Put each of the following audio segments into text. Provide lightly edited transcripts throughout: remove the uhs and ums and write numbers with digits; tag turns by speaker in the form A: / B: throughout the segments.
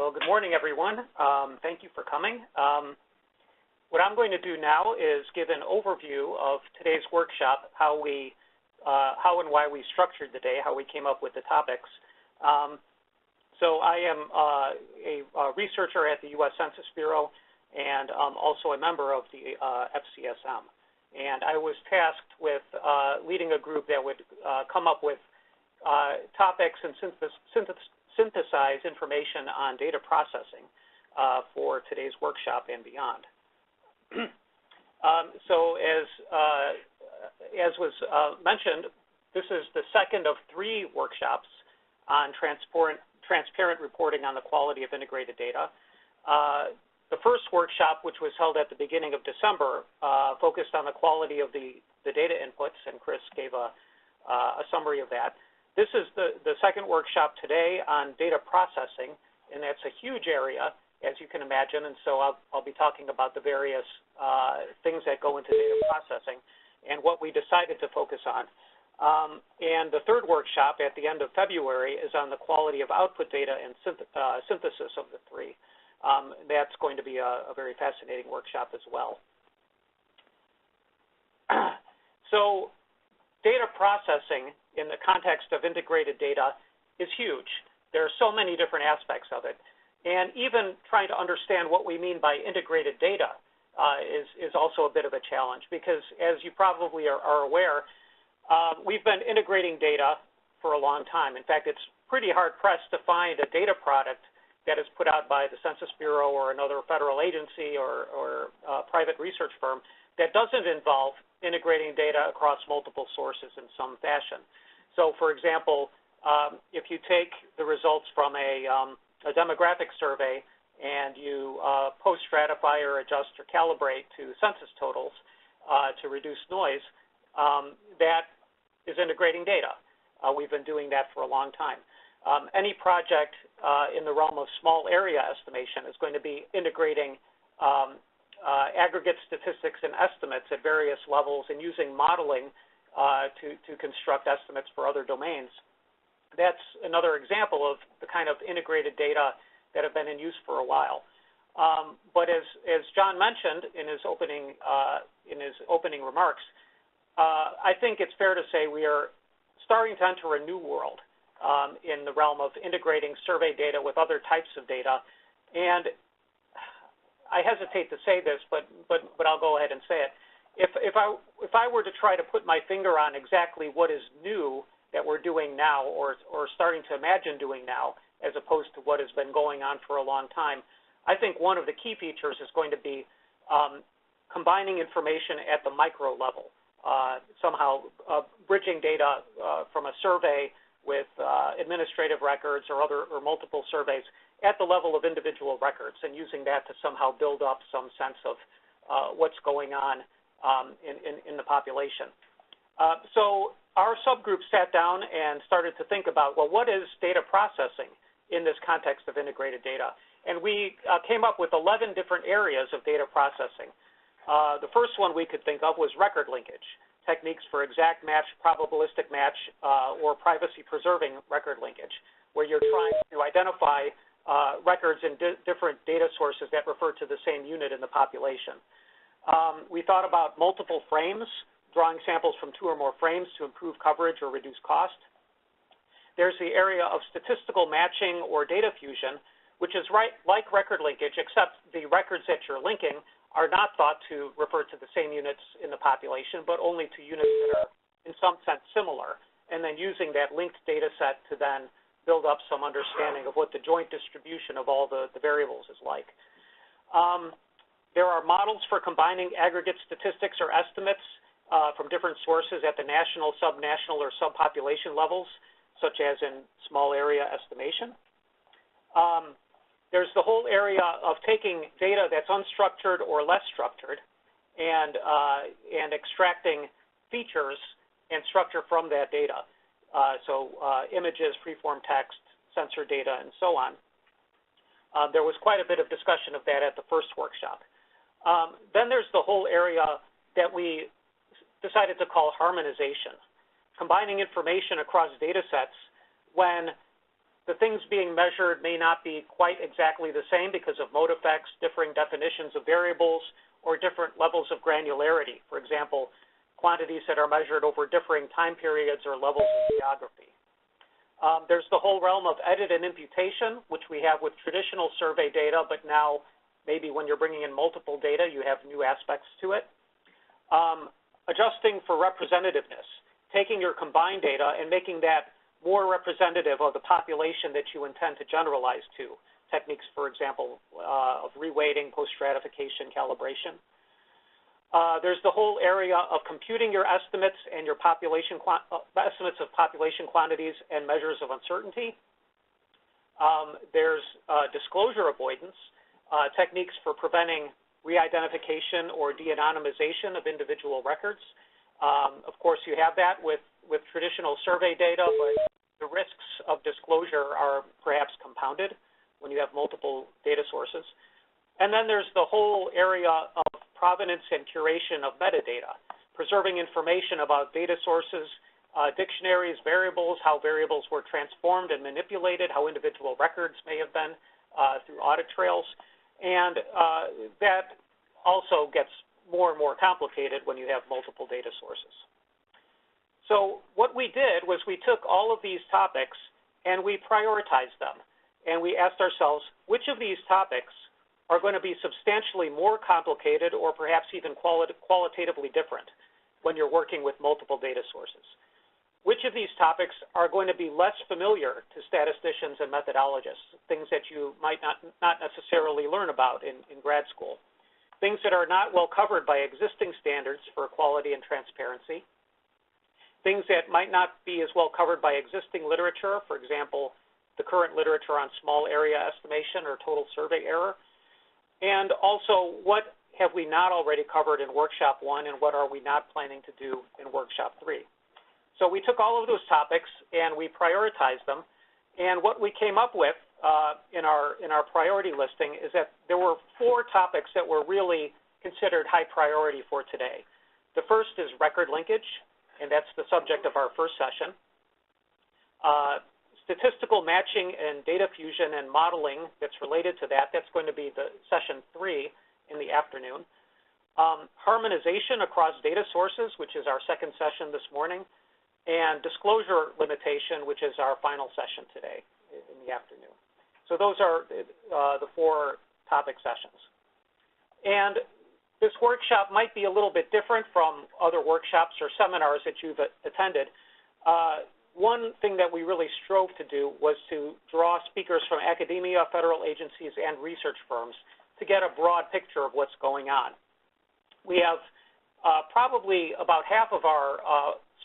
A: Well, good morning, everyone. Thank you for coming. What I'm going to do now is give an overview of today's workshop, how and why we structured the day, how we came up with the topics. So I am a researcher at the U.S. Census Bureau and also a member of the FCSM. And I was tasked with leading a group that would come up with topics and synthesize information on data processing for today's workshop and beyond. So as was mentioned, this is the second of 3 workshops on transparent reporting on the quality of integrated data. The first workshop, which was held at the beginning of December, focused on the quality of the data inputs, and Chris gave a summary of that. This is the second workshop today on data processing, and that's a huge area, as you can imagine, and so I'll be talking about the various things that go into data processing and what we decided to focus on. And the third workshop at the end of February is on the quality of output data and synthesis of the 3. That's going to be a very fascinating workshop as well. So data processing in the context of integrated data is huge. There are so many different aspects of it. And even trying to understand what we mean by integrated data is also a bit of a challenge because, as you probably are aware, we've been integrating data for a long time. In fact, it's pretty hard-pressed to find a data product that is put out by the Census Bureau or another federal agency or private research firm that doesn't involve integrating data across multiple sources in some fashion. So, for example, if you take the results from a demographic survey and you post-stratify or adjust or calibrate to census totals to reduce noise, that is integrating data. We've been doing that for a long time. Any project in the realm of small area estimation is going to be integrating aggregate statistics and estimates at various levels and using modeling to construct estimates for other domains. That's another example of the kind of integrated data that have been in use for a while. But as John mentioned in his opening remarks, I think it's fair to say we are starting to enter a new world in the realm of integrating survey data with other types of data. And I hesitate to say this, but I'll go ahead and say it. If I were to try to put my finger on exactly what is new that we're doing now or starting to imagine doing now, as opposed to what has been going on for a long time, I think one of the key features is going to be combining information at the micro level, somehow bridging data from a survey with administrative records or multiple surveys at the level of individual records and using that to somehow build up some sense of what's going on in the population. So our subgroup sat down and started to think about, well, what is data processing in this context of integrated data? And we came up with 11 different areas of data processing. The first one we could think of was record linkage, techniques for exact match, probabilistic match, or privacy-preserving record linkage, where you're trying to identify records in different data sources that refer to the same unit in the population. We thought about multiple frames, drawing samples from 2 or more frames to improve coverage or reduce cost. There's the area of statistical matching or data fusion, which is like record linkage, except the records that you're linking are not thought to refer to the same units in the population, but only to units that are in some sense similar, and then using that linked data set to then build up some understanding of what the joint distribution of all the variables is like. There are models for combining aggregate statistics or estimates from different sources at the national, subnational, or subpopulation levels, such as in small area estimation. There's the whole area of taking data that's unstructured or less structured and extracting features and structure from that data. So images, freeform text, sensor data, and so on. There was quite a bit of discussion of that at the first workshop. Then there's the whole area that we decided to call harmonization, combining information across data sets when the things being measured may not be quite exactly the same because of mode effects, differing definitions of variables, or different levels of granularity. For example, quantities that are measured over differing time periods or levels of geography. There's the whole realm of edit and imputation, which we have with traditional survey data, but now maybe when you're bringing in multiple data, you have new aspects to it. Adjusting for representativeness, taking your combined data and making that more representative of the population that you intend to generalize to. Techniques, for example, of reweighting, post-stratification, calibration. There's the whole area of computing your estimates and your estimates of population quantities and measures of uncertainty. There's disclosure avoidance, techniques for preventing re-identification or de-anonymization of individual records. Of course, you have that with traditional survey data, but the risks of disclosure are perhaps compounded when you have multiple data sources. And then there's the whole area of provenance and curation of metadata, preserving information about data sources, dictionaries, variables, how variables were transformed and manipulated, how individual records may have been through audit trails. And that also gets more and more complicated when you have multiple data sources. So what we did was we took all of these topics and we prioritized them. And we asked ourselves, which of these topics are going to be substantially more complicated or perhaps even qualitatively different when you're working with multiple data sources? Which of these topics are going to be less familiar to statisticians and methodologists, things that you might not necessarily learn about in grad school? Things that are not well covered by existing standards for quality and transparency, things that might not be as well covered by existing literature, for example, the current literature on small area estimation or total survey error, and also what have we not already covered in Workshop 1 and what are we not planning to do in Workshop 3. So we took all of those topics and we prioritized them, and what we came up with in our priority listing is that there were 4 topics that were really considered high priority for today. The first is record linkage, and that's the subject of our first session. Statistical matching and data fusion and modeling that's related to that, that's going to be the session 3 in the afternoon. Harmonization across data sources, which is our second session this morning, and disclosure limitation, which is our final session today in the afternoon. So those are the 4 topic sessions. And this workshop might be a little bit different from other workshops or seminars that you've attended. One thing that we really strove to do was to draw speakers from academia, federal agencies, and research firms to get a broad picture of what's going on. We have probably about half of our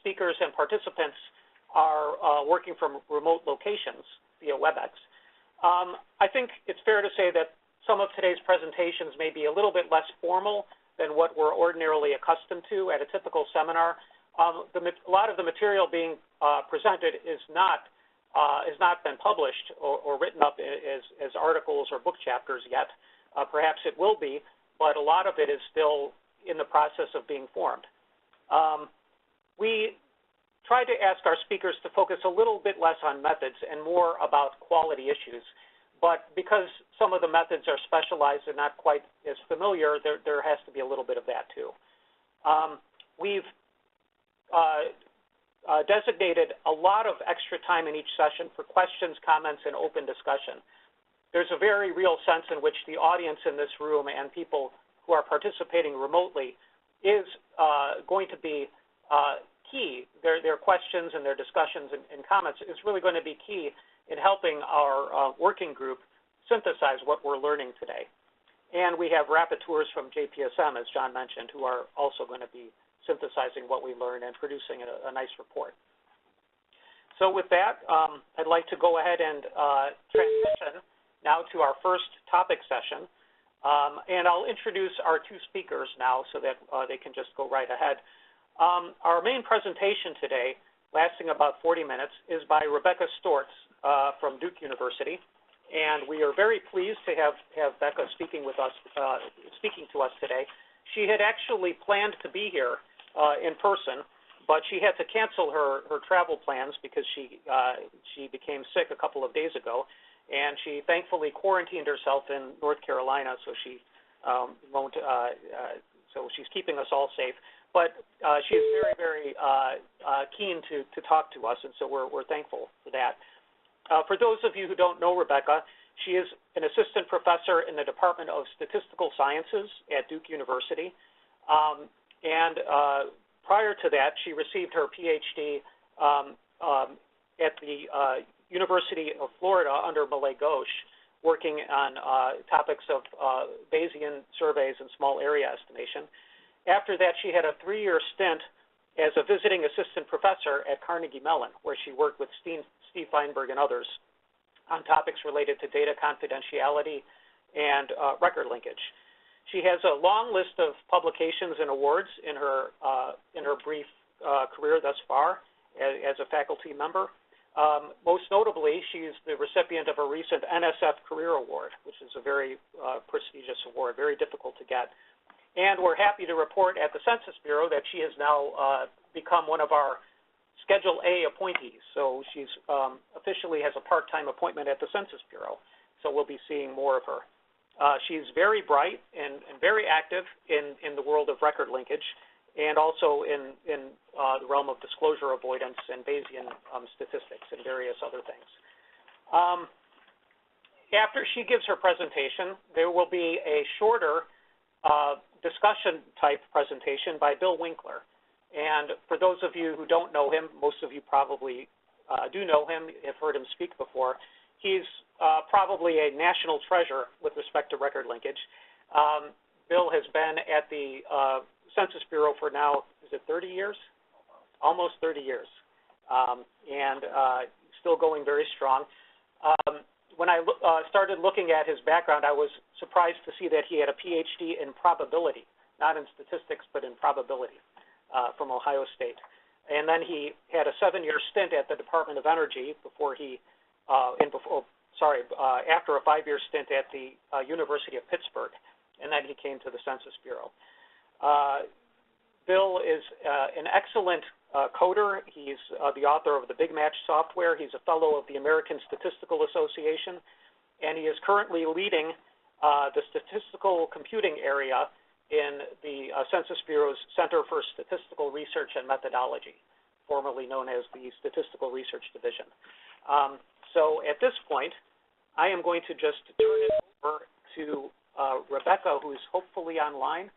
A: speakers and participants are working from remote locations via WebEx. I think it's fair to say that some of today's presentations may be a little bit less formal than what we're ordinarily accustomed to at a typical seminar. A lot of the material being presented is not been published or written up as articles or book chapters yet. Perhaps it will be, but a lot of it is still in the process of being formed. We tried to ask our speakers to focus a little bit less on methods and more about quality issues. But because some of the methods are specialized and not quite as familiar, there has to be a little bit of that too. We've designated a lot of extra time in each session for questions, comments, and open discussion. There's a very real sense in which the audience in this room and people who are participating remotely is going to be key. Their questions and their discussions and comments is really going to be key in helping our working group synthesize what we're learning today. And we have rapporteurs from JPSM, as John mentioned, who are also going to be synthesizing what we learned and producing a nice report. So with that, I'd like to go ahead and transition now to our first topic session. And I'll introduce our 2 speakers now so that they can just go right ahead. Our main presentation today, lasting about 40 minutes, is by Rebecca Stortz from Duke University. And we are very pleased to have Becca speaking to us today. She had actually planned to be here in person, but she had to cancel her travel plans because she became sick a couple of days ago, and she thankfully quarantined herself in North Carolina, so she won't. So she's keeping us all safe. But she's very, very keen to talk to us, and so we're thankful for that. For those of you who don't know Rebecca, she is an assistant professor in the Department of Statistical Sciences at Duke University. And prior to that, she received her PhD at the University of Florida under Malay Ghosh, working on topics of Bayesian surveys and small area estimation. After that, she had a 3-year stint as a visiting assistant professor at Carnegie Mellon, where she worked with Steve Feinberg and others on topics related to data confidentiality and record linkage. She has a long list of publications and awards in her brief career thus far as a faculty member. Most notably, she's the recipient of a recent NSF Career Award, which is a very prestigious award, very difficult to get. And we're happy to report at the Census Bureau that she has now become one of our Schedule A appointees. So she's officially has a part-time appointment at the Census Bureau. So we'll be seeing more of her. She's very bright and very active in the world of record linkage, and also in the realm of disclosure avoidance and Bayesian statistics and various other things. After she gives her presentation, there will be a shorter discussion-type presentation by Bill Winkler. And for those of you who don't know him, most of you probably do know him, have heard him speak before. He's probably a national treasure with respect to record linkage. Bill has been at the Census Bureau for now, is it 30 years? Almost 30 years. And still going very strong. When I started looking at his background, I was surprised to see that he had a PhD in probability, not in statistics, but in probability from Ohio State. And then he had a 7-year stint at the Department of Energy before he, after a 5-year stint at the University of Pittsburgh, and then he came to the Census Bureau. Bill is an excellent coder. He's the author of the Big Match software. He's a fellow of the American Statistical Association, and he is currently leading the statistical computing area in the Census Bureau's Center for Statistical Research and Methodology, formerly known as the Statistical Research Division. So at this point, I am going to just turn it over to Rebecca, who's hopefully online.